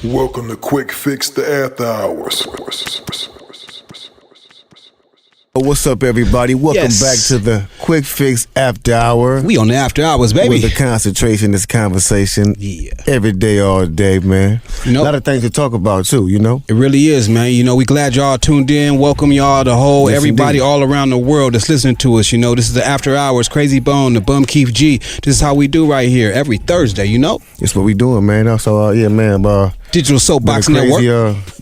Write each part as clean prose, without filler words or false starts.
Welcome to Quick Fix the After Hours. What's up, everybody? Welcome back to the Quick Fix After Hour. We on the After Hours, baby. With the concentration, this conversation. Yeah. Every day, all day, man. A lot of things to talk about, too, you know? It really is, man. You know, we glad y'all tuned in. Welcome y'all, everybody all around the world that's listening to us. You know, this is the After Hours, Krayzie Bone, the Bum Keef G. This is how we do right here every Thursday, you know? It's what we doing, man. So, yeah, man. Digital Soapbox Network.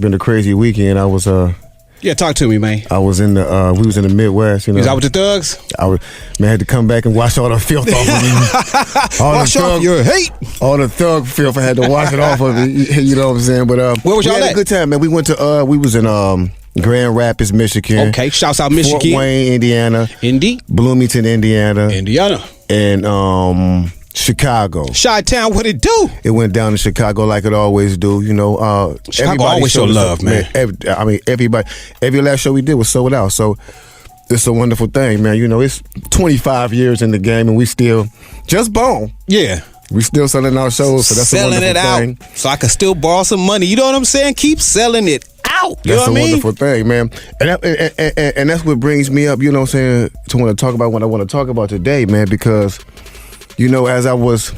Been a crazy weekend. I was... Yeah, talk to me, man. I was in the we was in the Midwest, you know. You was out with the thugs? I had to come back and wash all the filth off of me. Wash off your hate. All the thug filth, I had to wash it off of me. You know what I'm saying? But where was y'all at? Had a good time, man. We went to we was in Grand Rapids, Michigan. Okay, shouts out Michigan. Fort Wayne, Indiana. Indy. Bloomington, Indiana. And Chicago. Chi-Town, what it do? It went down to Chicago like it always do. You know, Chicago always show love, man. Everybody, every last show we did was sold out. So it's a wonderful thing, man. You know, it's 25 years in the game, and we still just bone. Yeah. We still selling our shows, so that's selling a wonderful thing. Out, so I can still borrow some money. You know what I'm saying? Keep selling it out. You know what I mean? That's a wonderful thing, man. And that's what brings me up, you know what I'm saying, to want to talk about what I want to talk about today, man, because, you know, as I was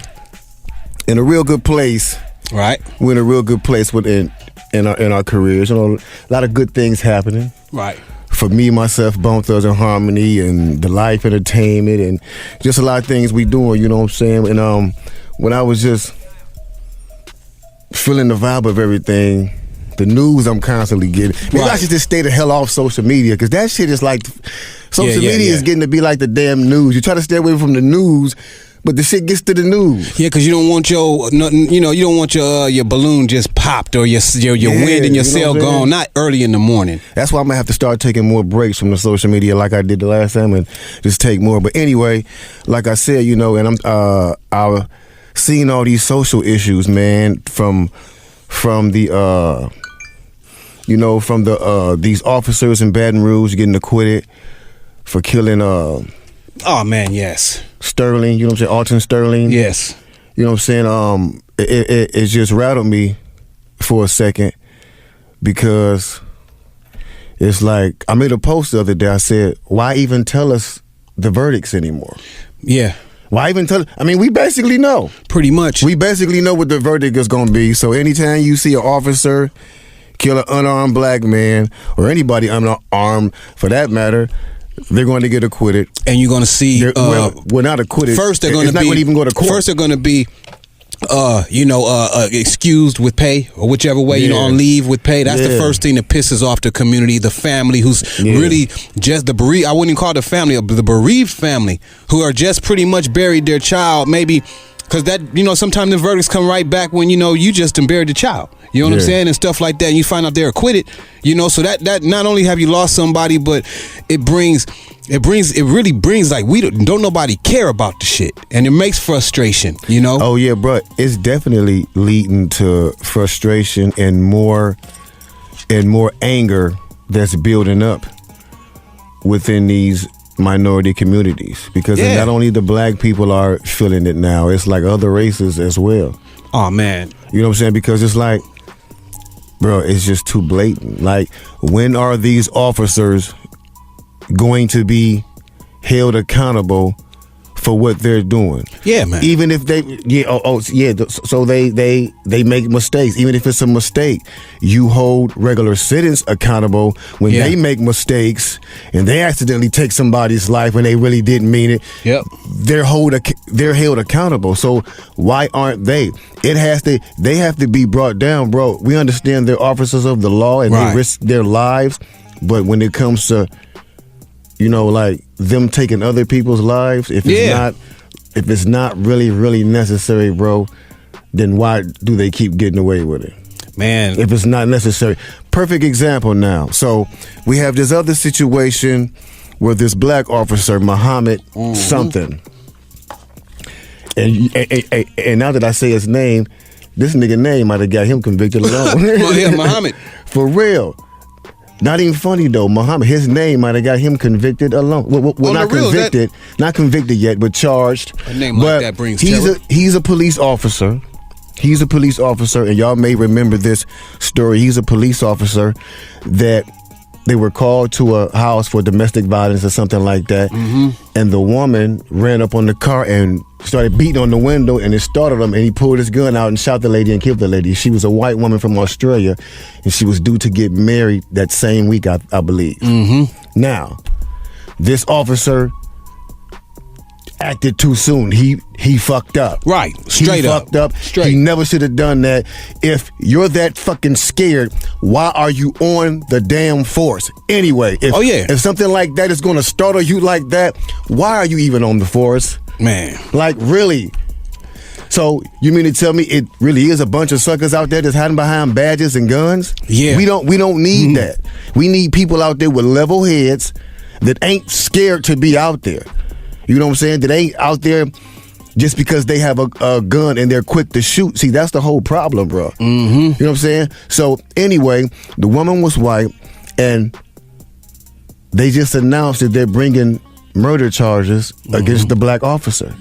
in a real good place, right? We're in a real good place in our careers. You know, a lot of good things happening. Right. For me, myself, Bone Thugs and Harmony, and the Life Entertainment, and just a lot of things we doing, you know what I'm saying? And when I was just feeling the vibe of everything, the news I'm constantly getting. Maybe I should just stay the hell off social media, because that shit is like, social media is getting to be like the damn news. You try to stay away from the news, but the shit gets to the news. Yeah, because you don't want your balloon just popped or your wind in your sail gone. Not early in the morning. That's why I'm gonna have to start taking more breaks from the social media, like I did the last time, and just take more. But anyway, like I said, you know, and I've seen all these social issues, man, from the these officers in Baton Rouge getting acquitted for killing oh man, yes. Sterling, you know what I'm saying? Alton Sterling. Yes. You know what I'm saying? It just rattled me for a second, because it's like, I made a post the other day. I said, why even tell us the verdicts anymore? Yeah. Why even tell? I mean, we basically know. Pretty much. We basically know what the verdict is going to be. So anytime you see an officer kill an unarmed black man, or anybody unarmed for that matter, they're going to get acquitted. And you're going to see... we're not acquitted. First, they're going to be... It's not going to even go to court. First, they're going to be... excused with pay, or whichever way, on leave with pay. That's the first thing that pisses off the community, the family who's really just the bereaved. I wouldn't even call it a family, the bereaved family, who are just pretty much buried their child, maybe, because that, sometimes the verdicts come right back when, you just buried the child. You know what I'm saying? And stuff like that. And you find out they're acquitted, so that not only have you lost somebody, but it really brings like, we don't nobody care about the shit, and it makes frustration, Oh yeah, bro, it's definitely leading to frustration and more anger that's building up within these minority communities, because not only the black people are feeling it now, it's like other races as well. Oh man, you know what I'm saying? Because it's like, bro, it's just too blatant. Like, when are these officers going to be held accountable for what they're doing? Yeah, man. Even if they, so they make mistakes. Even if it's a mistake, you hold regular citizens accountable when they make mistakes and they accidentally take somebody's life when they really didn't mean it. Yep. They're held accountable. So why aren't they? They have to be brought down, bro. We understand they're officers of the law and they risk their lives, but when it comes to like them taking other people's lives, if it's not really, really necessary, bro, then why do they keep getting away with it? Man. If it's not necessary. Perfect example now. So we have this other situation where this black officer, Muhammad something, and now that I say his name, this nigga name might have got him convicted alone. Muhammad. For real. Not even funny though, Muhammad. His name might have got him convicted alone. Well, not convicted, not convicted yet, but charged. A name like that brings terror. He's a police officer. He's a police officer, and y'all may remember this story. He's a police officer that they were called to a house for domestic violence or something like that. And the woman ran up on the car and started beating on the window, and it startled him, and he pulled his gun out and shot the lady and killed the lady. She was a white woman from Australia, and she was due to get married that same week, I believe. Now, this officer acted too soon. He fucked up. Right. Straight he up. Fucked up. Straight. He never should have done that. If you're that fucking scared, why are you on the damn force anyway? If something like that is going to startle you like that, why are you even on the force? Man. Like, really? So you mean to tell me it really is a bunch of suckers out there that's hiding behind badges and guns? Yeah. We don't need that. We need people out there with level heads that ain't scared to be out there. You know what I'm saying? That ain't out there just because they have a gun and they're quick to shoot. See, that's the whole problem, bro. You know what I'm saying? So anyway, the woman was white, and they just announced that they're bringing murder charges against the black officer.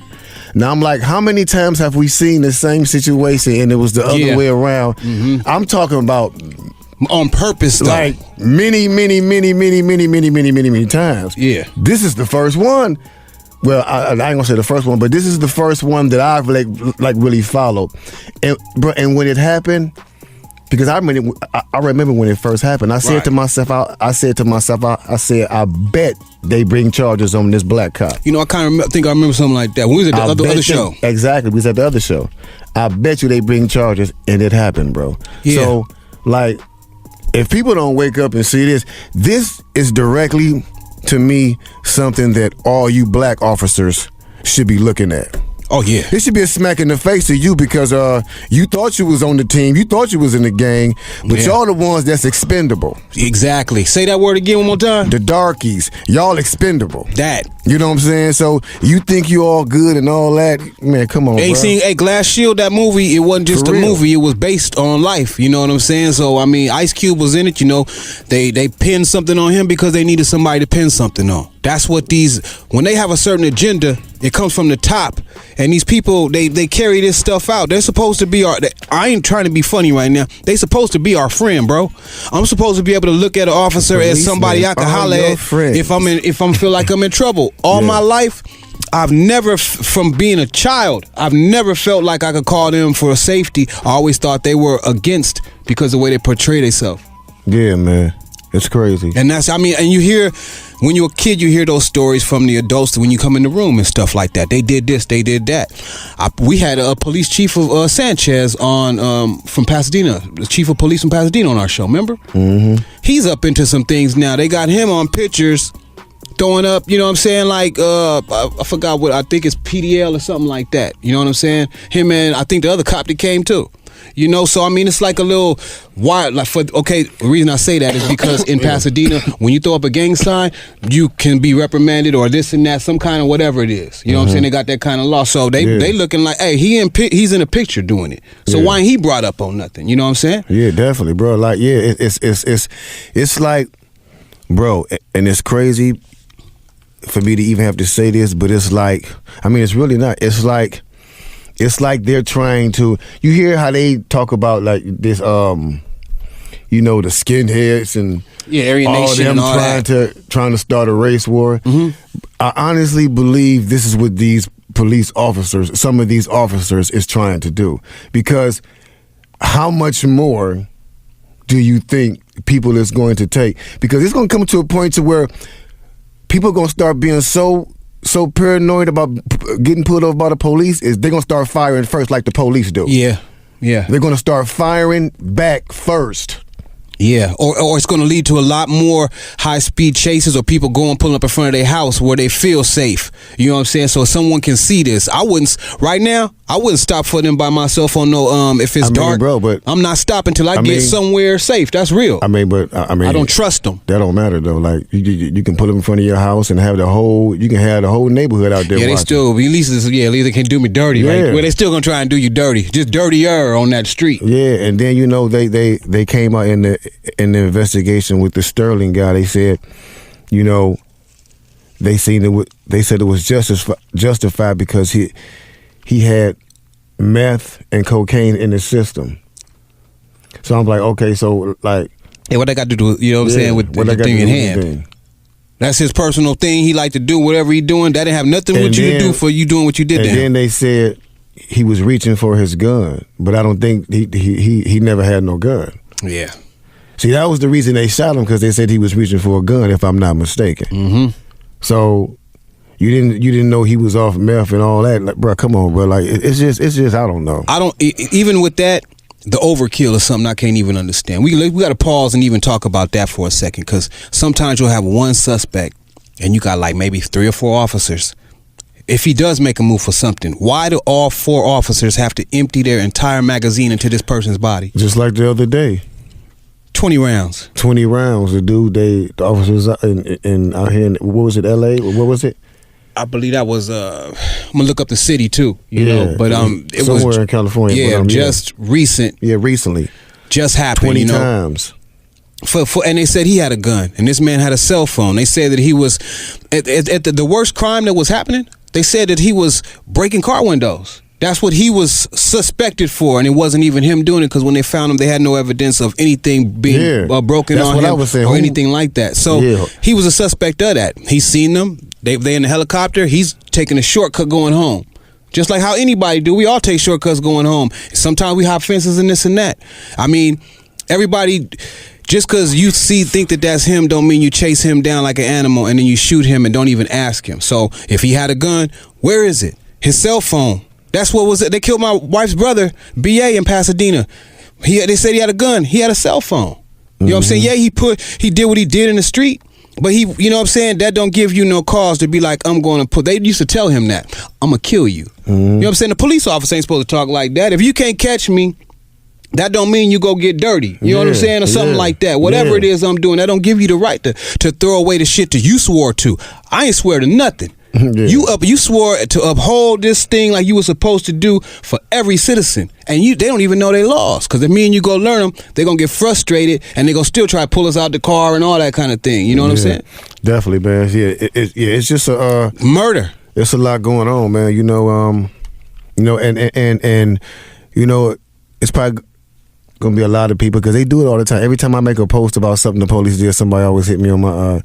Now I'm like, how many times have we seen the same situation and it was the other way around? I'm talking about on purpose, though. Like many times. Yeah. This is the first one. Well, I ain't gonna say the first one, but this is the first one that I've like really followed. And when it happened, because I remember when it first happened, I said to myself, I bet they bring charges on this black cop. You know, I kind of think I remember something like that when we was at the other show. Exactly, we was at the other show. I bet you they bring charges, and it happened, bro. Yeah. So, like, if people don't wake up and see this is directly, to me, something that all you black officers should be looking at. Oh, yeah. This should be a smack in the face to you because you thought you was on the team. You thought you was in the gang, but y'all the ones that's expendable. Exactly. Say that word again one more time. The darkies. Y'all expendable. That. You know what I'm saying? So you think you all good and all that? Man, come on, Ain't bro. seen Glass Shield, that movie, it wasn't just a movie. It was based on life. You know what I'm saying? So, I mean, Ice Cube was in it. You know, they pinned something on him because they needed somebody to pin something on. That's what when they have a certain agenda, it comes from the top. And these people, they carry this stuff out. They're supposed to be I ain't trying to be funny right now. They supposed to be our friend, bro. I'm supposed to be able to look at an officer as somebody I can holler at if I feel like I'm in trouble. All my life, I've never, from being a child, I've never felt like I could call them for safety. I always thought they were against because of the way they portray themselves. Yeah, man. It's crazy. And and you hear, when you're a kid, you hear those stories from the adults when you come in the room and stuff like that. They did this, they did that. We had a police chief of Sanchez on from Pasadena, the chief of police from Pasadena on our show, remember? He's up into some things now. They got him on pictures throwing up, you know what I'm saying, like I forgot what, I think it's PDL or something like that. You know what I'm saying? Him and I think the other cop that came too. You know, so I mean, it's like a little wild. Like the reason I say that is because in Pasadena, when you throw up a gang sign, you can be reprimanded or this and that, some kind of whatever it is. You know what I'm saying? They got that kind of law, so they looking like, hey, he's in a picture doing it. So why ain't he brought up on nothing? You know what I'm saying? Yeah, definitely, bro. Like, it's like, bro, and it's crazy for me to even have to say this, but it's like, I mean, it's really not. It's like they're trying to. You hear how they talk about like this, you know, the skinheads and Aryan Nation and all trying to start a race war. I honestly believe this is what these police officers, some of these officers, is trying to do. Because how much more do you think people is going to take? Because it's going to come to a point to where people are going to start being so paranoid about getting pulled over by the police is they're going to start firing first like the police do. Yeah. They're going to start firing back first. Yeah, or it's going to lead to a lot more high-speed chases or people going pulling up in front of their house where they feel safe. You know what I'm saying? So someone can see this. I wouldn't stop for them by myself on no, if it's dark. Bro, but I'm not stopping till I get somewhere safe. That's real. I don't trust them. That don't matter though. Like you can put them in front of your house and have the whole neighborhood out there. Yeah, they still, at least they can't do me dirty, right? Well, they still gonna try and do you dirty, just dirtier on that street. Yeah, and then you know they came out in the investigation with the Sterling guy. They said, you know, they said it was justified because he had meth and cocaine in the system. So I'm like, okay, so like, hey, what I got to do? You know what I'm saying with the thing in hand. That's his personal thing. He like to do whatever he doing. That didn't have nothing with you to do for you doing what you did. And to him. then they said he was reaching for his gun, but I don't think he never had no gun. Yeah. See, that was the reason they shot him, because they said he was reaching for a gun, if I'm not mistaken. Mm-hmm. So you didn't know he was off meth and all that, like, bro. Come on, bro. Like it's just I don't know. Even with that. The overkill is something I can't even understand. We got to pause and even talk about that for a second, because sometimes you'll have one suspect and you got like maybe 3 or 4 officers. If he does make a move for something, why do all 4 officers have to empty their entire magazine into this person's body? Just like the other day. 20 rounds. 20 rounds. The officers in out here in, what was it, LA? What was it? I believe that was I'm gonna look up the city too, you know, but it somewhere was in California. Yeah, just recent. Yeah, recently. Just happened. 20 times. And they said he had a gun, and this man had a cell phone. They said that he was at the worst crime that was happening. They said that he was breaking car windows. That's what he was suspected for, and it wasn't even him doing it, because when they found him, they had no evidence of anything being broken on him or anything like that. So he was a suspect of that. He's seen them. They in the helicopter. He's taking a shortcut going home. Just like how anybody do. We all take shortcuts going home. Sometimes we hop fences and this and that. I mean, everybody, just because you think that that's him don't mean you chase him down like an animal and then you shoot him and don't even ask him. So if he had a gun, where is it? His cell phone. That's what was it. They killed my wife's brother, B.A. in Pasadena. They said he had a gun. He had a cell phone. You know what I'm saying? Yeah, he did what he did in the street. But you know what I'm saying? That don't give you no cause to be like, I'm going to they used to tell him that. I'm going to kill you. You know what I'm saying? The police officer ain't supposed to talk like that. If you can't catch me, that don't mean you go get dirty. You know what I'm saying? Or something like that. Whatever it is I'm doing, that don't give you the right to throw away the shit that you swore to. I ain't swear to nothing. You swore to uphold this thing like you were supposed to do for every citizen, and they don't even know they lost, because if me and you go learn them, they're gonna get frustrated and they're gonna still try to pull us out the car and all that kind of thing. You know what I'm saying? Definitely, man. Yeah, it's just a murder. It's a lot going on, man. You know, and you know, it's probably gonna be a lot of people, because they do it all the time. Every time I make a post about something the police did, somebody always hit me on my,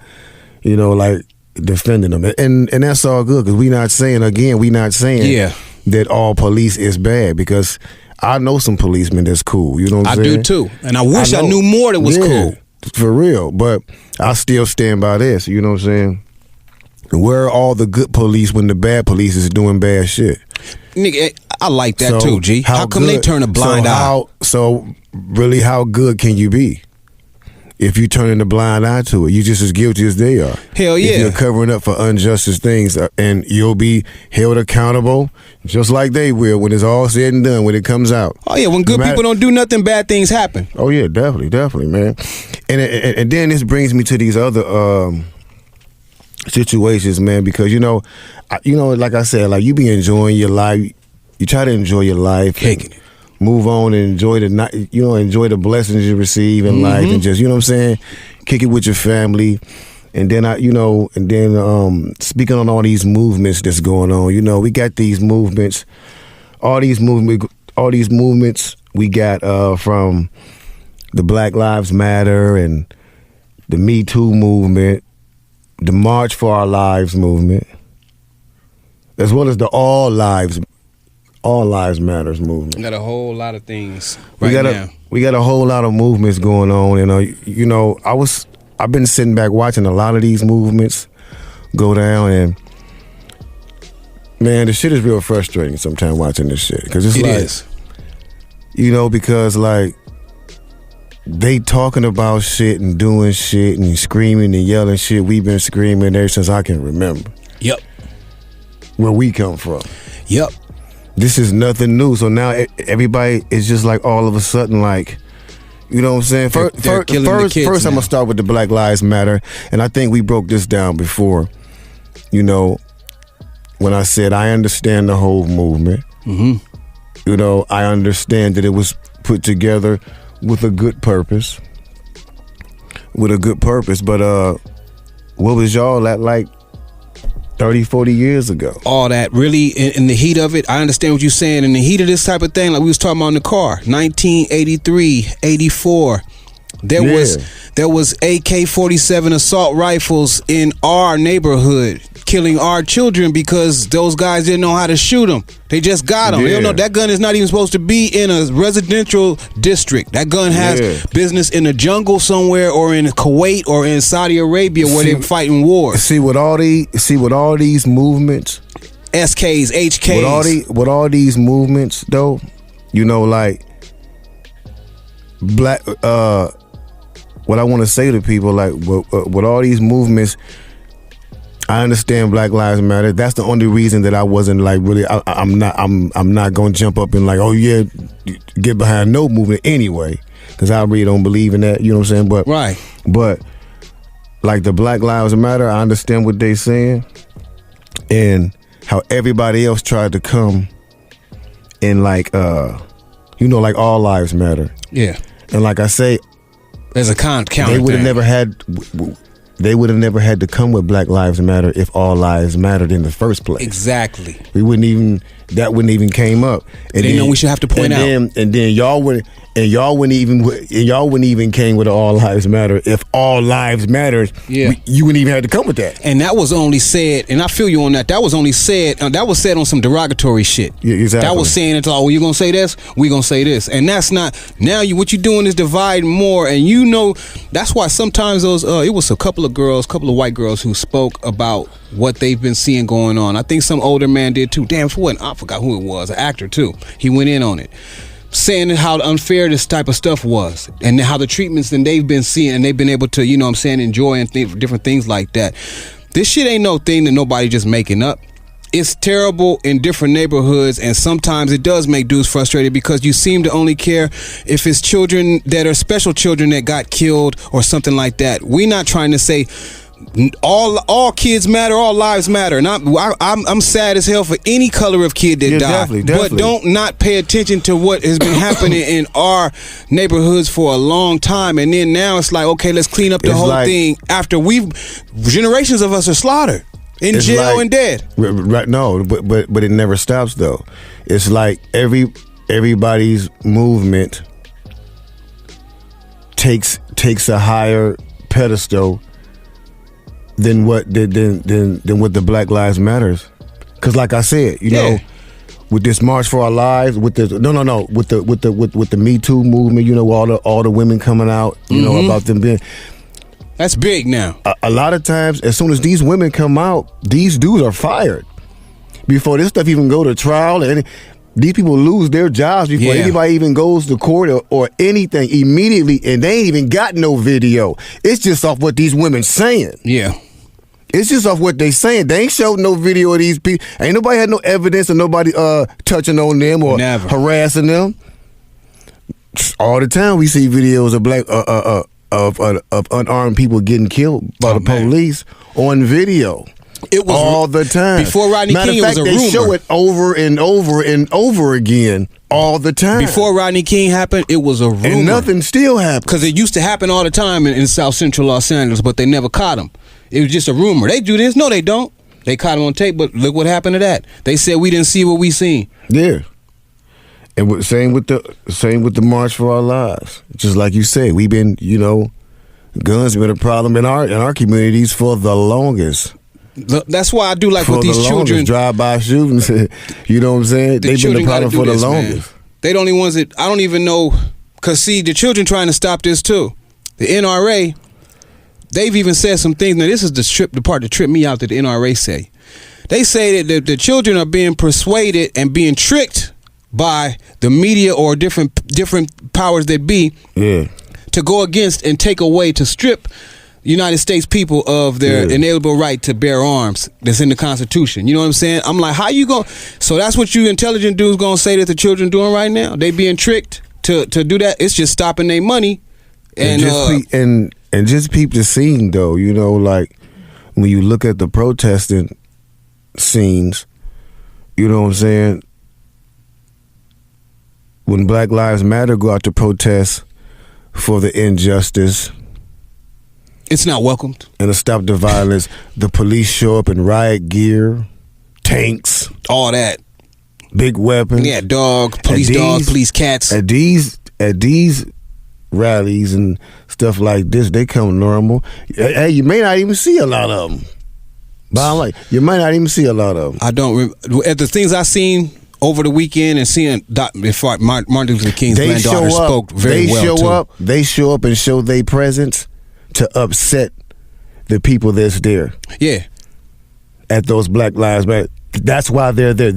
you know, like, defending them, and that's all good, because we not saying that all police is bad, because I know some policemen that's cool. You know what I'm saying? I do too, and I wish I knew more that was cool, for real. But I still stand by this. You know what I'm saying? Where are all the good police when the bad police is doing bad shit? Nigga, I like that too, G. How come they turn a blind eye? So really, how good can you be? If you turn a blind eye to it, you just as guilty as they are. Hell yeah. If you're covering up for injustice things, and you'll be held accountable just like they will when it's all said and done, when it comes out. Oh yeah, when good people don't do nothing, bad things happen. Oh yeah, definitely, man. And then this brings me to these other situations, man, because you know, like I said, like you be enjoying your life. You try to enjoy your life. Kicking it. Move on and enjoy enjoy the blessings you receive in life, and just, you know what I'm saying, kick it with your family. And then speaking on all these movements that's going on, you know, we got these movements, all these movements we got from the Black Lives Matter and the Me Too movement, the March for Our Lives movement, as well as the All Lives Matters movement. We got a whole lot of things now. We got a whole lot of movements going on, and you know, I've been sitting back watching a lot of these movements go down, and man, the shit is real frustrating sometimes watching this shit, because it is. You know, because like they talking about shit and doing shit and screaming and yelling shit we've been screaming ever since I can remember. Yep. Where we come from. Yep. This is nothing new. So now everybody is just like all of a sudden, like, you know what I'm saying? First I'm going to start with the Black Lives Matter. And I think we broke this down before. You know, when I said I understand the whole movement. Mm-hmm. You know, I understand that it was put together with a good purpose. But what was y'all at, like, 30, 40 years ago. All that really in the heat of it. I understand what you're saying. In the heat of this type of thing, like we was talking about in the car, 1983, 84. There was AK-47 assault rifles in our neighborhood killing our children because those guys didn't know how to shoot them. They just got them. They don't know that gun is not even supposed to be in a residential district. That gun has business in the jungle somewhere, or in Kuwait, or in Saudi Arabia, where they're fighting wars. See what all these movements, SKs, HKs, with all these movements though, you know, like black. What I want to say to people, like with all these movements, I understand Black Lives Matter. That's the only reason that I wasn't like really. I'm not gonna jump up and like, oh yeah, get behind no movement anyway, because I really don't believe in that. You know what I'm saying? But like the Black Lives Matter, I understand what they saying, and how everybody else tried to come and like like all lives matter. Yeah. And like I say, there's a counter. They would have never had to come with Black Lives Matter if all lives mattered in the first place. Exactly. That wouldn't even came up. And they know we should have to point out. And then y'all wouldn't even came with all lives matter if all lives mattered. Yeah. You wouldn't even have to come with that. And that was only said, and I feel you on that. That was only said. That was said on some derogatory shit. Yeah, exactly. That was saying it's all. Well, you gonna say this? We gonna say this, and that's not. Now what you're doing is dividing more, and you know that's why sometimes those. It was a couple of white girls who spoke about what they've been seeing going on. I think some older man did too. Damn, for what? I forgot who it was. An actor too. He went in on it, saying how unfair this type of stuff was, and how the treatments that they've been seeing, and they've been able to, enjoy and think different things like that. This shit ain't no thing that nobody just making up. It's terrible in different neighborhoods, and sometimes it does make dudes frustrated because you seem to only care if it's children that are special children that got killed or something like that. We're not trying to say all kids matter, all lives matter, and I'm sad as hell for any color of kid that died. Definitely. But don't not pay attention to what has been happening in our neighborhoods for a long time, and then now it's like, okay, let's clean up the whole thing after generations of us are slaughtered in jail and dead. Right? No, but it never stops though. It's like everybody's movement takes a higher pedestal than what the Black Lives Matters, because like I said, you know, with this March for Our Lives, with the with the Me Too movement, you know, all the women coming out, you know, about them being. That's big now. A lot of times, as soon as these women come out, these dudes are fired before this stuff even go to trial, and these people lose their jobs before anybody even goes to court or anything immediately, and they ain't even got no video. It's just off what these women saying. Yeah. It's just off what they saying. They ain't showed no video of these people. Ain't nobody had no evidence of nobody touching on them or harassing them. All the time we see videos of black of unarmed people getting killed by the police on video. It was all the time. Before Rodney King, it was a rumor. They show it over and over and over again all the time. Before Rodney King happened, it was a rumor. And nothing still happened. Because it used to happen all the time in South Central Los Angeles, but they never caught him. It was just a rumor. They do this. No, they don't. They caught him on tape, but look what happened to that. They said we didn't see what we seen. Yeah. And same with the March for Our Lives. Just like you say, we've been, guns have been a problem in our communities for the longest. That's why I do like with these children. Drive-by shootings, you know what I'm saying? They've been the problem for the longest. Man. They the only ones that, I don't even know, because see, the children trying to stop this too. The NRA, they've even said some things. Now this is the part that tripped me out that the NRA say. They say that the children are being persuaded and being tricked by the media or different powers that be to go against and take away, to strip United States people of their inalienable right to bear arms that's in the Constitution. You know what I'm saying? I'm like, how you going? So that's what you intelligent dudes gonna say that the children doing right now? They being tricked to do that? It's just stopping their money. And just peep the scene though. Like when you look at the protesting scenes, you know what I'm saying? When Black Lives Matter go out to protest for the injustice, It's not welcomed. And to stop the violence, the police show up in riot gear, tanks, all that, big weapons. Yeah, police police cats. At these rallies and stuff like this, they come normal. Hey, you may not even see a lot of them. But I'm like, you might not even see a lot of them. I don't. At the things I seen over the weekend and seeing Martin Luther King's granddaughter spoke very well too. They show up and show their presence to upset the people that's there. Yeah. At those Black Lives Matter. That's why they're there.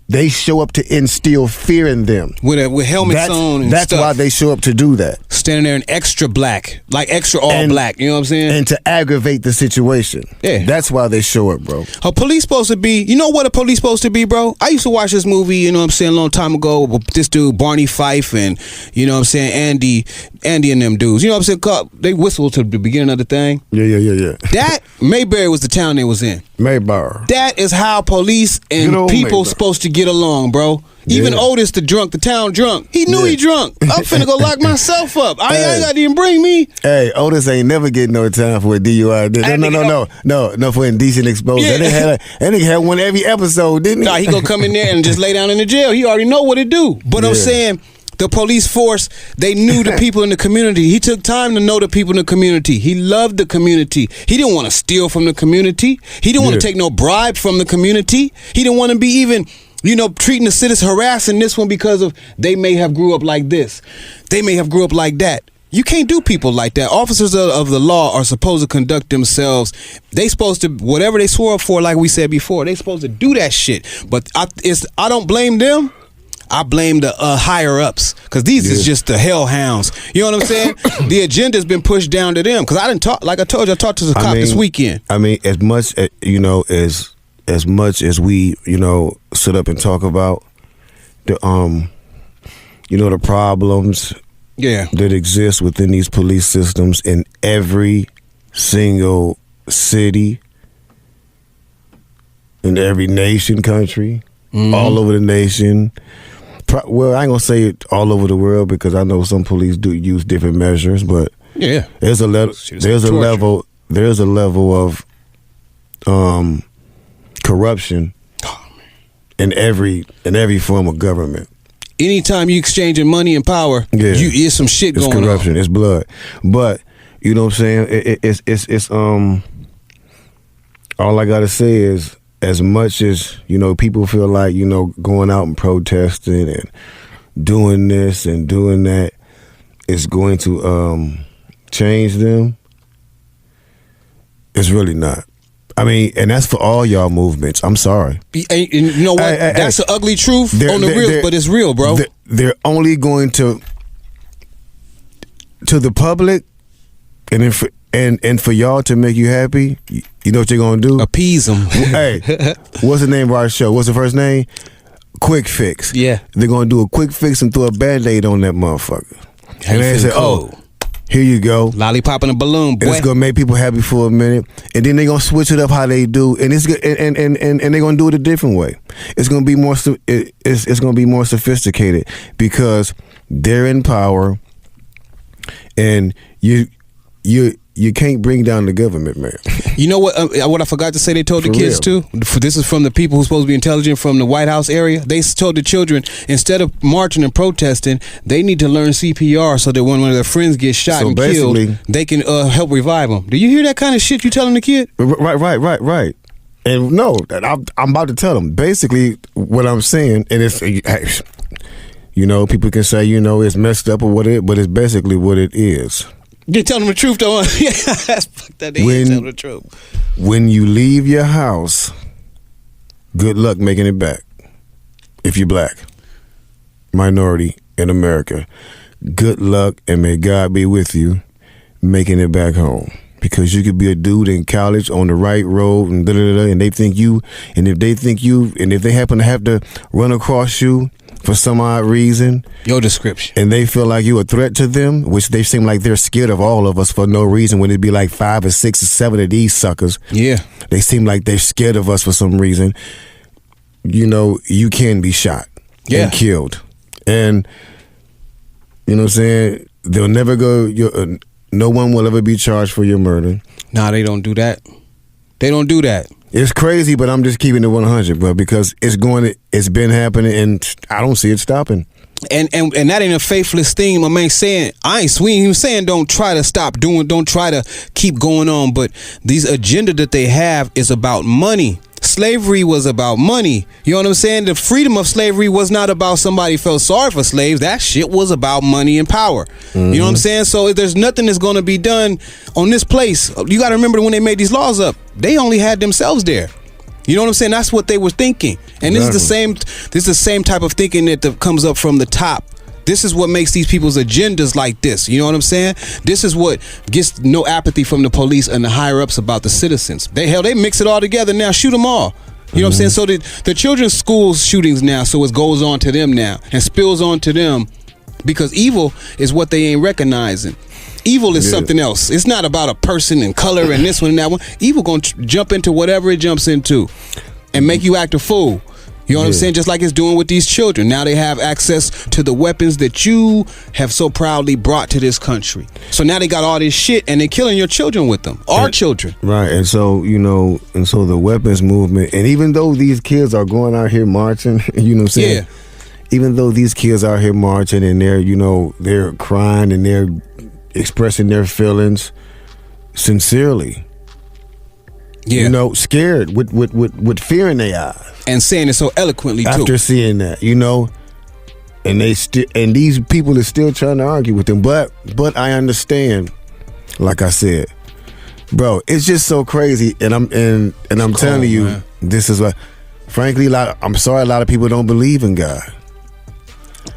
They show up to instill fear in them with helmets on. And that's stuff. Why they show up to do that. Standing there in extra black, like extra all black. You know what I'm saying? And to aggravate the situation. Yeah, that's why they show up, bro. A police supposed to be. You know what a police supposed to be, bro? I used to watch this movie. You know what I'm saying? A long time ago. With this dude Barney Fife and you know what I'm saying Andy and them dudes. You know what I'm saying? They whistled to the beginning of the thing. Yeah. That Mayberry was the town they was in. Mayberry. That is how police and people supposed to get along, bro. Even Otis the town drunk. He knew he drunk. I'm finna go lock myself up. I ain't got to even bring me. Hey, Otis ain't never getting no time for a DUI. No, for indecent exposure. Yeah. That nigga had one every episode, didn't he? Nah, he gonna come in there and just lay down in the jail. He already know what to do. But I'm saying, the police force, they knew the people in the community. He took time to know the people in the community. He loved the community. He didn't want to steal from the community. He didn't want to take no bribe from the community. He didn't want to be even, treating the citizens, harassing this one because of they may have grew up like this. They may have grew up like that. You can't do people like that. Officers of the law are supposed to conduct themselves. They supposed to, whatever they swore up for, like we said before, they supposed to do that shit. But I don't blame them. I blame the higher ups because these is just the hellhounds. You know what I'm saying? The agenda's been pushed down to them because I didn't talk. Like I told you, I talked to the cop this weekend. I mean, as much as much as we sit up and talk about the the problems that exist within these police systems in every single city, in every nation, country, all over the nation. Well, I ain't gonna say it all over the world because I know some police do use different measures, but there's a level of corruption in every form of government. Anytime you exchanging money and power, it's some shit going on. It's corruption. It's blood. But you know what I'm saying? It's all I gotta say is, as much as people feel like going out and protesting and doing this and doing that is going to change them, it's really not. I mean, and that's for all y'all movements. I'm sorry. And you know what? That's the ugly truth on the real, but it's real, bro. They're only going to the public, and for y'all to make you happy. You know what you're gonna do? Appease them. Hey, what's the name of our show? What's the first name? Quick Fix. Yeah. They're gonna do a quick fix and throw a Band-Aid on that motherfucker. And they say, here you go. Lollipop and a balloon, boy. And it's gonna make people happy for a minute. And then they're gonna switch it up how they do. And it's and they're gonna do it a different way. It's gonna be more it's gonna be more sophisticated because they're in power, and you can't bring down the government, man. You know what? What I forgot to say, they told the kids too. This is from the people who's supposed to be intelligent from the White House area. They told the children, instead of marching and protesting, they need to learn CPR so that when one of their friends gets shot and killed, they can help revive them. Do you hear that kind of shit you telling the kid? Right. And no, I'm about to tell them. Basically, what I'm saying, and it's people can say it's messed up or whatever, but it's basically what it is. You tell them the truth, though. Fuck that. They ain't tell the truth. When you leave your house, good luck making it back. If you're black, minority in America, good luck and may God be with you making it back home. Because you could be a dude in college on the right road and and they think you, and if they happen to have to run across you for some odd reason, your description, and they feel like you're a threat to them, which they seem like they're scared of all of us for no reason, when it'd be like 5 or 6 or 7 of these suckers. Yeah. They seem like they're scared of us for some reason. You can be shot and killed. And, you know what I'm saying? They'll never go, no one will ever be charged for your murder. Nah, they don't do that. They don't do that. It's crazy, but I'm just keeping it 100, bro, because it's been happening, and I don't see it stopping. And that ain't a faithless thing. My man saying, I ain't swinging him saying don't try to stop doing, don't try to keep going on. But these agenda that they have is about money. Slavery was about money. You know what I'm saying? The freedom of slavery was not about somebody felt sorry for slaves. That shit was about money and power. Mm-hmm. You know what I'm saying? So if there's nothing that's going to be done on this place, you got to remember when they made these laws up, they only had themselves there. You know what I'm saying? That's what they were thinking. And This is the same type of thinking that comes up from the top. This is what makes these people's agendas like this. You know what I'm saying? This is what gets no apathy from the police and the higher ups about the citizens. They mix it all together now. Shoot them all. You know what I'm saying? So the children's school shootings now, so it goes on to them now and spills on to them because evil is what they ain't recognizing. Evil is something else. It's not about a person and color and this one and that one. Evil gonna jump into whatever it jumps into and make you act a fool. You know what I'm saying? Just like it's doing with these children. Now they have access to the weapons that you have so proudly brought to this country. So now they got all this shit and they're killing your children with them. Our children. Right. And so, the weapons movement, and even though these kids are going out here marching, you know what I'm saying? Yeah. Even though these kids are out here marching and they're crying and they're expressing their feelings sincerely. Yeah. Scared with fear in their eyes. And saying it so eloquently, too. After seeing that, and and these people are still trying to argue with them. But I understand, like I said, bro, it's just so crazy. And I'm telling you, man. This is what, frankly, I'm sorry, a lot of people don't believe in God.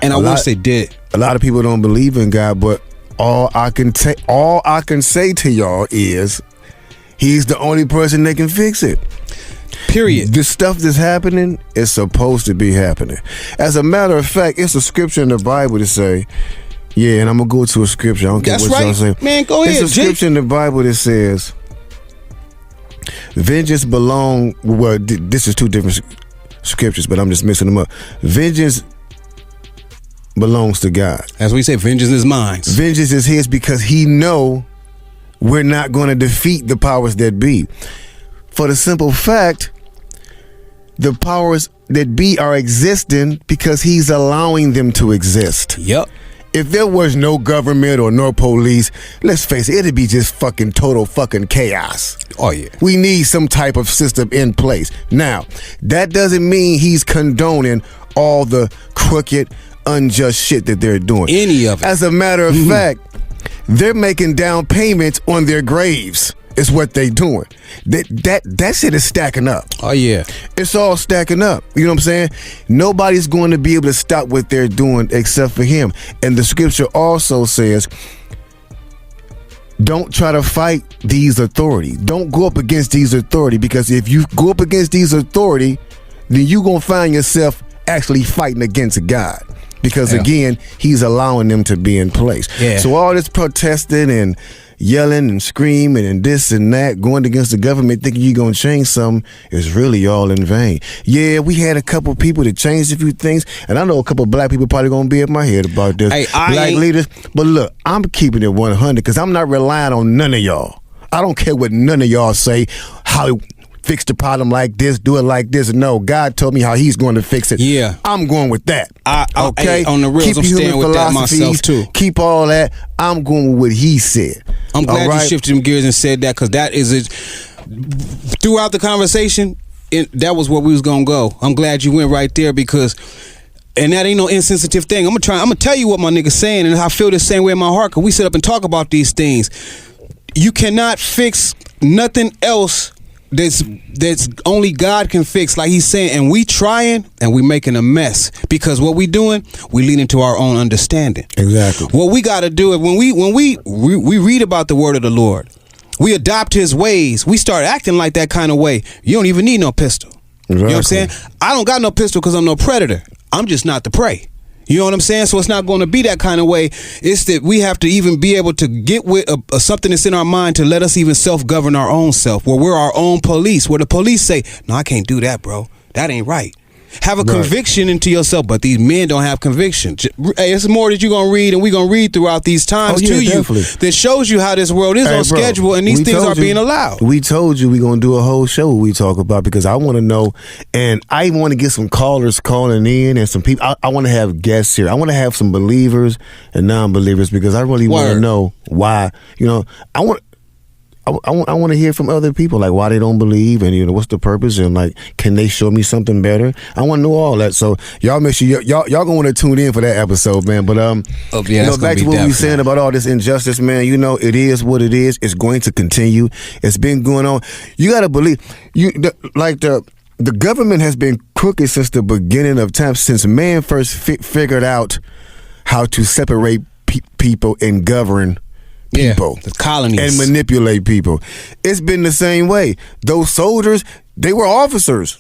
And I wish they did. A lot of people don't believe in God, but all I can say to y'all is, He's the only person that can fix it. Period. The stuff that's happening is supposed to be happening. As a matter of fact, it's a scripture in the Bible to say, and I'm going to go to a scripture. I don't care what y'all say. Man, go ahead. It's a scripture in the Bible that says, vengeance this is two different scriptures, but I'm just mixing them up. Vengeance belongs to God. As we say, vengeance is mine. Vengeance is His because He know we're not going to defeat the powers that be. For the simple fact, the powers that be are existing because He's allowing them to exist. Yep. If there was no government or no police, let's face it, it'd be just fucking total fucking chaos. Oh, yeah. We need some type of system in place. Now, that doesn't mean He's condoning all the crooked, unjust shit that they're doing. Any of it. As a matter of fact, they're making down payments on their graves. Is what they doing. That shit is stacking up. Oh yeah. It's all stacking up. You know what I'm saying? Nobody's going to be able to stop what they're doing except for Him. And the scripture also says, don't try to fight these authorities. Don't go up against these authorities, because if you go up against these authorities, then you're going to find yourself actually fighting against God. Because again, He's allowing them to be in place. Yeah. So all this protesting and yelling and screaming and this and that, going against the government thinking you're going to change something, is really all in vain. Yeah, we had a couple people that changed a few things, and I know a couple of black people probably going to be at my head about this. Hey, black leaders. But look, I'm keeping it 100 because I'm not relying on none of y'all. I don't care what none of y'all say, how fix the problem like this, do it like this. No, God told me how He's going to fix it. Yeah. I'm going with that. Okay? On the real, I'm staying with that myself too. Keep all that. I'm going with what He said. I'm glad you shifted them gears and said that, because that is it. Throughout the conversation, that was where we was going to go. I'm glad you went right there, because, and that ain't no insensitive thing. I'm gonna tell you what my nigga's saying, and I feel the same way in my heart, because we sit up and talk about these things. You cannot fix nothing else that's only God can fix, like He's saying, and we trying and we making a mess, because what we doing, we lean into our own understanding. Exactly. What we got to do is when we read about the word of the Lord, we adopt His ways, we start acting like that kind of way. You don't even need no pistol. Exactly. You know what I'm saying? I don't got no pistol because I'm no predator. I'm just not the prey. You know what I'm saying? So it's not going to be that kind of way. It's that we have to even be able to get with something that's in our mind to let us even self-govern our own self, where we're our own police, where the police say, no, I can't do that, bro. That ain't right. have a conviction into yourself. But these men don't have conviction. Hey, it's more that you're going to read, and we're going to read throughout these times to you that shows you how this world is on schedule, and these things are being allowed. We told you we're going to do a whole show we talk about, because I want to know, and I want to get some callers calling in and some people. I want to have guests here. I want to have some believers and non-believers, because I really want to know why. I want to hear from other people, like why they don't believe, and what's the purpose, and like, can they show me something better? I want to know all that. So y'all make sure y'all gonna want to tune in for that episode, man. But back to what we were saying about all this injustice, man. It is what it is. It's going to continue. It's been going on. You got to believe the government has been crooked since the beginning of time, since man first figured out how to separate people and govern people, the colonies, and manipulate people. It's been the same way. Those soldiers, they were officers.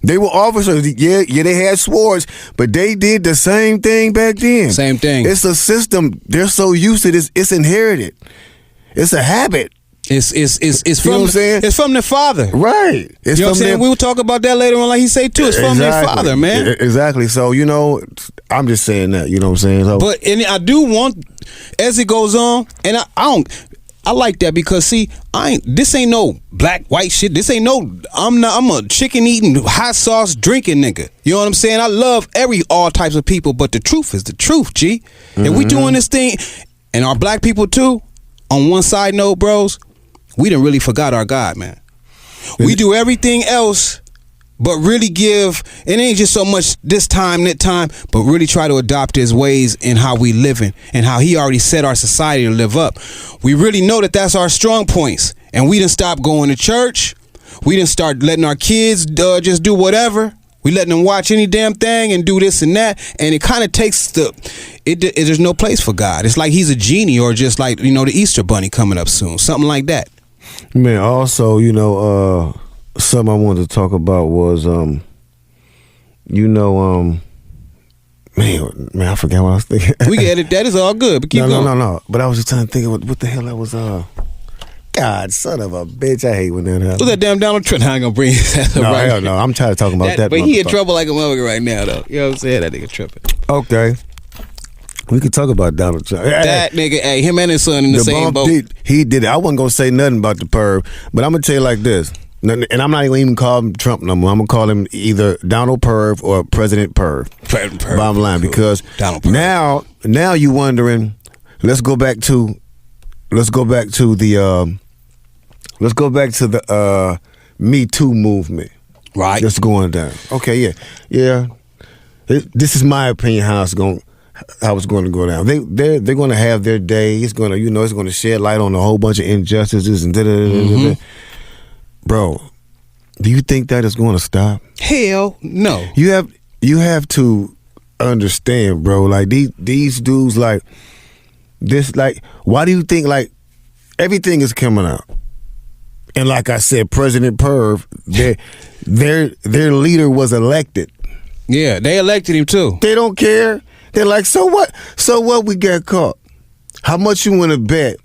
Yeah, they had swords, but they did the same thing back then. Same thing. It's a system. They're so used to this. It's inherited. It's a habit. It's from, what I'm saying? It's from their father, right? It's what I'm saying. We will talk about that later on, like he say too. It's from their father, man. Exactly. So I'm just saying that. You know what I'm saying? So, but I do want, as it goes on, and I like that, because see, this ain't no black white shit. This ain't no. I'm a chicken eating, hot sauce drinking nigga. You know what I'm saying? I love all types of people, but the truth is the truth, G. And we doing this thing, and our black people too. On one side note, bros, we done really forgot our God, man. We do everything else, but really it ain't just so much this time, that time, but really try to adopt his ways in how we living and how he already set our society to live up. We really know that that's our strong points, and we done stop going to church. We done start letting our kids just do whatever. We letting them watch any damn thing and do this and that, and it kind of takes there's no place for God. It's like he's a genie, or just like the Easter Bunny coming up soon, something like that. Man, also, something I wanted to talk about was, man, I forgot what I was thinking. We get it. That is all good, but keep going. No. But I was just trying to think of what the hell I was, God, son of a bitch, I hate when that happens. Who's that damn Donald Trump? I ain't gonna bring his ass up right hell no. I'm trying to talk about that. But he in trouble like a motherfucker right now, though. You know what I'm saying? That nigga tripping. Okay. We could talk about Donald Trump. That nigga, him and his son in the same boat. He did it. I wasn't going to say nothing about the perv, but I'm going to tell you like this. And I'm not even call him Trump no more. I'm going to call him either Donald Perv or President Perv. President Perv. Bottom line, because now you wondering, let's go back to the Me Too movement. Right. That's going down. Okay, yeah. This is my opinion how it's going to go down. They're going to have their day. It's going to it's going to shed light on a whole bunch of injustices and da. Bro, do you think that is going to stop? Hell no. You have to understand, bro. Like these dudes, like this, like why do you think like everything is coming out? And like I said, President Perv, their leader was elected. Yeah, they elected him too. They don't care. They're like, so what? So what? We got caught. How much you want to bet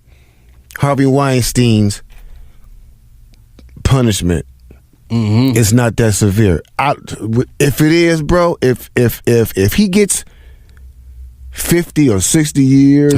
Harvey Weinstein's punishment is not that severe? If it is, bro, if he gets 50 or 60 years,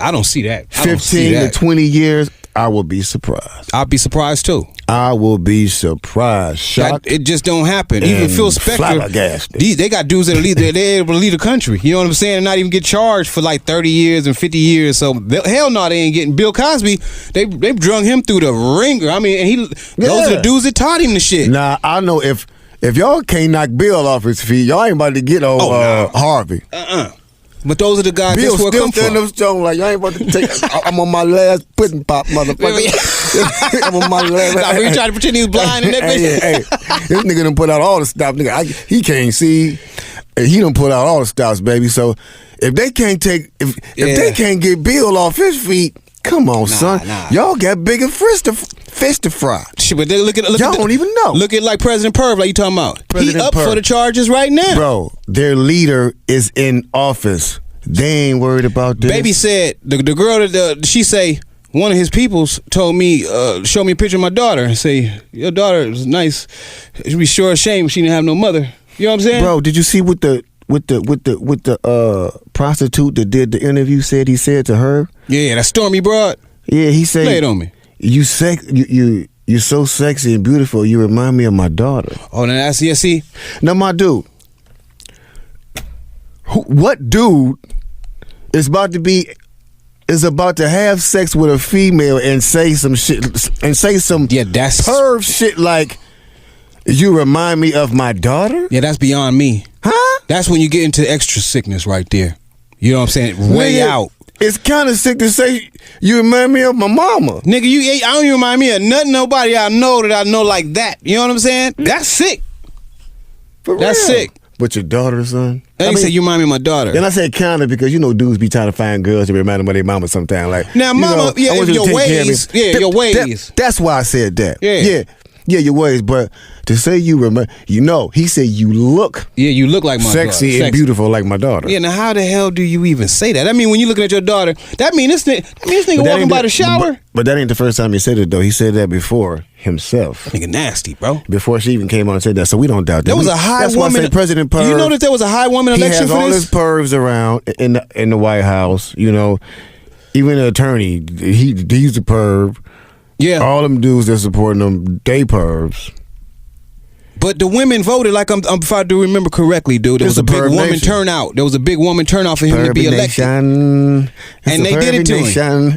I don't see that. 15 to 20 years, I will be surprised. I'll be surprised too. I will be surprised, shocked. It just don't happen. Even Phil Spector, they got dudes that are they're able to lead a country. You know what I'm saying? And not even get charged for like 30 years and 50 years. So hell no, they ain't getting. Bill Cosby, they drug him through the ringer. I mean, and those are the dudes that taught him the shit. Nah, I know if y'all can't knock Bill off his feet, y'all ain't about to get Harvey. But those are the guys. Bill that's where still standing up strong like, y'all ain't about to take. I'm on my last pudding pop, motherfucker. I'm on my last. Nah, you trying to pretend he was blind in that bitch? Hey, this nigga done put out all the stops. Nigga, he can't see. He done put out all the stops, baby. So if they can't if they can't get Bill off his feet, come on, son. Y'all got bigger fish to fry. Shit, but they look y'all don't even know. Look at like President Perv, like you talking about. He up for the charges right now, bro. Their leader is in office. They ain't worried about this. Baby said the girl that she say one of his peoples told me, show me a picture of my daughter and say your daughter is nice. It'd be sure a shame she didn't have no mother. You know what I'm saying? Bro, did you see what the prostitute that did the interview said he said to her? Yeah, that Stormy broad. Yeah, he said, lay it on me. You're so sexy and beautiful. You remind me of my daughter. Oh, now that's see. Now, my dude, what dude is about to have sex with a female and say some shit and say some that's perv shit like, you remind me of my daughter? Yeah, that's beyond me. Huh? That's when you get into extra sickness right there. You know what I'm saying? Way out. It's kind of sick to say you remind me of my mama. Nigga, I don't even remind me of nothing, nobody I know like that. You know what I'm saying? That's sick. That's sick. But your daughter, son? I say you remind me of my daughter. And I say kind of because, dudes be trying to find girls to remind them of their mama sometimes. Like, now, mama, your ways. Yeah, your ways. That's why I said that. Yeah. Yeah, your ways, but to say you remember, he said you look. Yeah, you look like my sexy daughter. And beautiful like my daughter. Yeah, now how the hell do you even say that? I mean, when you looking at your daughter, that mean this nigga walking by the shower. But that ain't the first time he said it though. He said that before himself. Nigga nasty, bro. Before she even came on and said that, so we don't doubt that. There was a high that's woman. Why I say President Perv. You know that there was a high woman election for this? He has all his pervs around in the White House. Even the attorney, he's a perv. Yeah. All them dudes that supporting him, they pervs. But the women voted, like if I do remember correctly, dude. There was a big woman turnout. There was a big woman turnout for him to be elected. And they did it to him.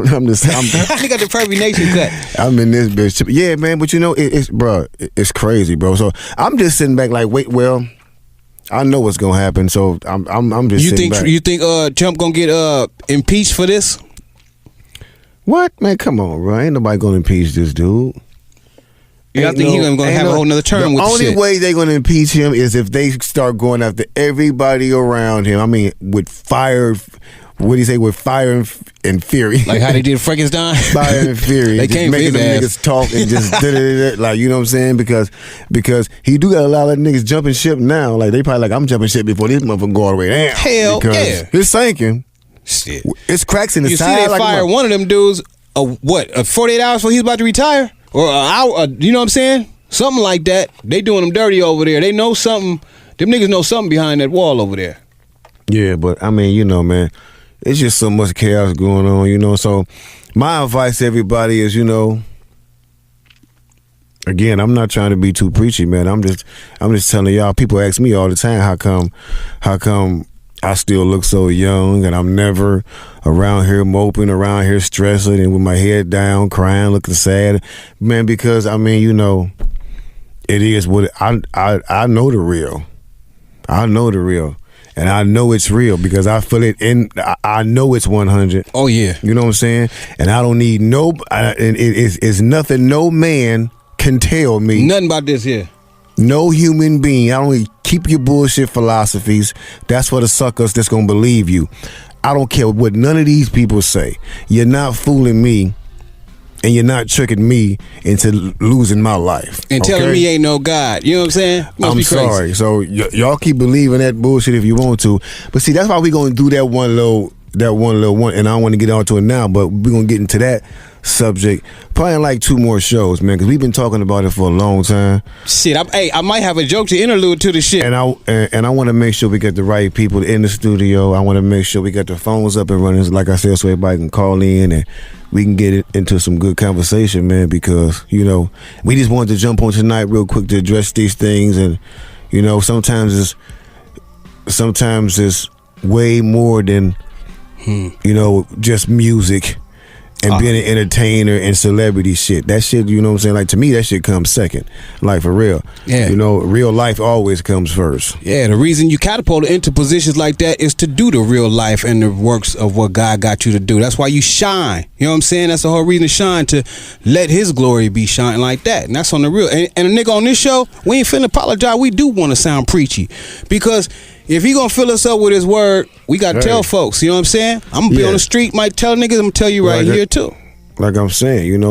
I'm just. They got the Pervy Nation cut. I'm in this bitch. Yeah, man. But it's crazy, bro. So I'm just sitting back like, wait, well, I know what's gonna happen. So I'm just. Sitting back. You think Trump gonna get impeached for this? What, man? Come on, bro. Ain't nobody gonna impeach this dude. I think he's going to have a whole nother term with the shit. The only way they're going to impeach him is if they start going after everybody around him. I mean, with fire, what do you say, with fire and fury. Like how they did Frankenstein? Fire and fury. They can't making them niggas talk and just like, you know what I'm saying? Because he do got a lot of niggas jumping ship now. Like, they probably like, I'm jumping ship before this motherfucker go all the way down. Hell yeah. It's sinking. Shit. It's cracks in the side. You see they fire one of them dudes, 48 hours before he's about to retire? Or an hour, you know what I'm saying? Something like that. They doing them dirty over there. They know something. Them niggas know something behind that wall over there. Yeah, but I mean, man, it's just so much chaos going on, So my advice to everybody is, again, I'm not trying to be too preachy, man. I'm just telling y'all. People ask me all the time, how come I still look so young and I'm never around here moping, around here stressing and with my head down, crying, looking sad. Man, because I mean, it is what I know the real. I know the real. And I know it's real because I feel it I know it's 100. Oh yeah. You know what I'm saying? And I don't need it's nothing no man can tell me. Nothing about this here. No human being. I don't keep your bullshit philosophies. That's for the suckers that's gonna believe you. I don't care what none of these people say. You're not fooling me, and you're not tricking me into losing my life. And telling me ain't no God. You know what I'm saying? I'm sorry. So y'all keep believing that bullshit if you want to. But see, that's why we're gonna do that one little one, and I don't want to get onto it now, but we're gonna get into that subject probably in like 2 more shows, man, because we've been talking about it for a long time. Shit, I might have a joke to interlude to the shit. And I want to make sure we get the right people in the studio. I want to make sure we got the phones up and running, like I said, so everybody can call in and we can get into some good conversation, man, because, we just wanted to jump on tonight real quick to address these things. And, sometimes it's way more than, just music and being an entertainer and celebrity shit. That shit, you know what I'm saying? Like, to me, that shit comes second. Like, for real. Yeah. Real life always comes first. Yeah, the reason you catapulted into positions like that is to do the real life and the works of what God got you to do. That's why you shine. You know what I'm saying? That's the whole reason to shine, to let his glory be shining like that. And that's on the real. And a nigga on this show, we ain't finna apologize. We do want to sound preachy. Because if he gonna fill us up with his word, we gotta tell folks. You know what I'm saying? I'm gonna be on the street, might tell niggas. I'm gonna tell you right here too. Like I'm saying, and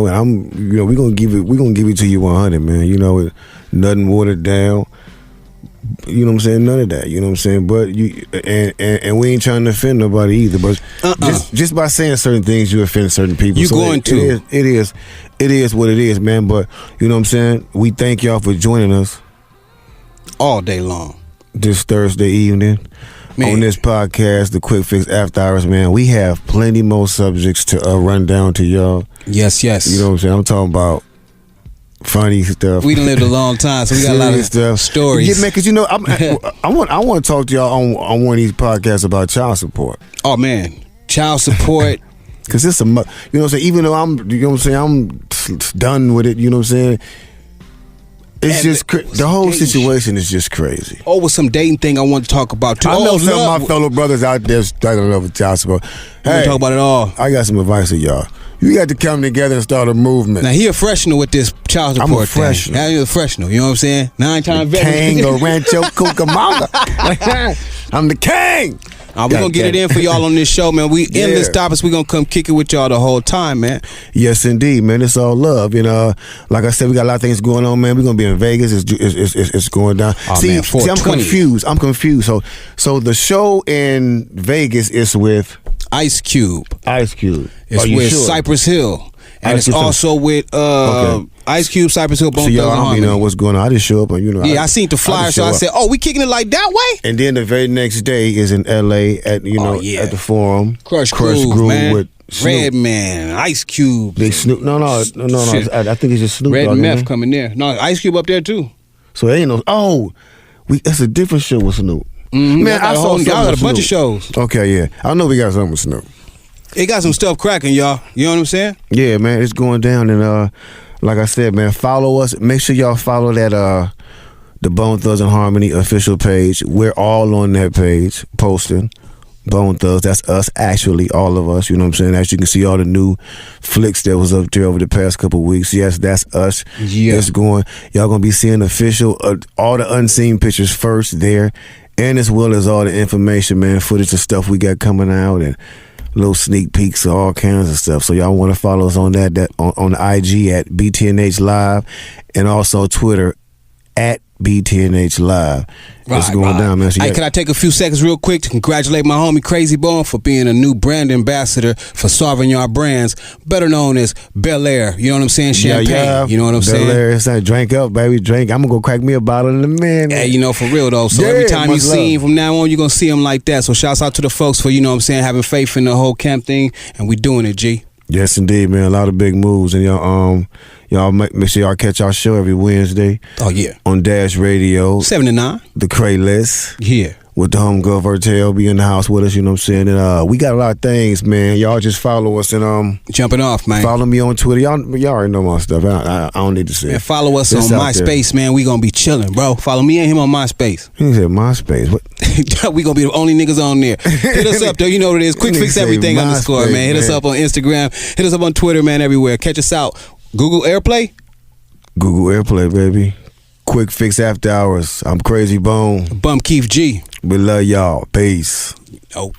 we gonna give it to you 100, man. Nothing watered down. You know what I'm saying? None of that. You know what I'm saying? But and we ain't trying to offend nobody either. But just by saying certain things, you offend certain people. You going to? It is what it is, man. But you know what I'm saying? We thank y'all for joining us. all day long. This Thursday evening. Man. On this podcast, the Quick Fix After Hours, man, we have plenty more subjects to run down to y'all. Yes. You know what I'm saying? I'm talking about funny stuff. We done lived a long time, so we got a lot of stuff. Stories. Yeah, man, because I want to talk to y'all on one of these podcasts about child support. Oh man, child support. Because it's you know what I'm saying. Even though I'm done with it. You know what I'm saying. It's just the whole situation is just crazy. Oh, with some dating thing I want to talk about too. I know some of my fellow brothers out there struggling over child support. Hey, talk about it all. I got some advice for y'all. You got to come together and start a movement. Now he a freshener with this child support. I'm a freshener. Now you're a freshener. You know what I'm saying? 9-time veteran. King of Rancho Cucamonga. I'm the king. We're going to get it in for y'all on this show, man. We endless topics. We're going to come kick it with y'all the whole time, man. Yes, indeed, man. It's all love. You know, like I said, we got a lot of things going on, man. We're going to be in Vegas. It's going down. Oh, see, man, I'm confused. So the show in Vegas is with Ice Cube. It's with Cypress Hill. And it's also with Ice Cube, Cypress Hill, Bone Thugs and Harmony. You know what's going on. I just show up, and I seen the flyer, so I said, "Oh, we kicking it like that way." And then the very next day is in L.A. at at the Forum. Crush Groove, man. With Snoop. Redman, Ice Cube, Big Snoop. No. I think it's just Snoop. Red Meth coming there. No, Ice Cube up there too. So there ain't no. That's a different show with Snoop. Mm-hmm. Man, I saw y'all got a bunch of shows. Okay, yeah, I know we got something with Snoop. It got some stuff cracking, y'all. You know what I'm saying? Yeah, man, it's going down, and like I said, man, follow us. Make sure y'all follow that the Bone Thugs and Harmony official page. We're all on that page posting. Bone Thugs, that's us, actually, all of us. You know what I'm saying? As you can see, all the new flicks that was up there over the past couple of weeks. Yes, that's us. Yeah, it's going. Y'all gonna be seeing official, all the unseen pictures first there, and as well as all the information, man, footage of stuff we got coming out and little sneak peeks of all kinds of stuff. So y'all want to follow us on that on the IG at BTNH Live, and also Twitter at BTNH Live. It's going down, man. So can I take a few seconds real quick to congratulate my homie Krayzie Bone for being a new brand ambassador for Sauvignon Brands, better known as Bel Air. You know what I'm saying? Champagne. Yeah. You know what I'm saying? Bel Air, it's like drink up, baby, drink. I'm gonna go crack me a bottle in a minute. Hey, you know, for real though. So every time you see him from now on, you're gonna see him like that. So shouts out to the folks for, you know what I'm saying, having faith in the whole camp thing, and we doing it, G. Yes, indeed, man. A lot of big moves, and y'all make sure y'all catch our show every Wednesday. Oh yeah, on Dash Radio 7 to 9. The Cray List. Yeah. With the homegirl Vertel be in the house with us, you know what I'm saying? And we got a lot of things, man. Y'all just follow us and jumping off, man. Follow me on Twitter. Y'all already know my stuff. I don't need to say. And follow us on MySpace, man. We gonna be chilling, bro. Follow me and him on MySpace. He said MySpace. What? We gonna be the only niggas on there. Hit us up, though. You know what it is. Quick Fix Everything _ man. Hit us up on Instagram. Hit us up on Twitter, man. Everywhere. Catch us out. Google Airplay. Google Airplay, baby. Quick Fix After Hours. I'm Krayzie Bone. Bum Keef G. We love y'all. Peace. Oh.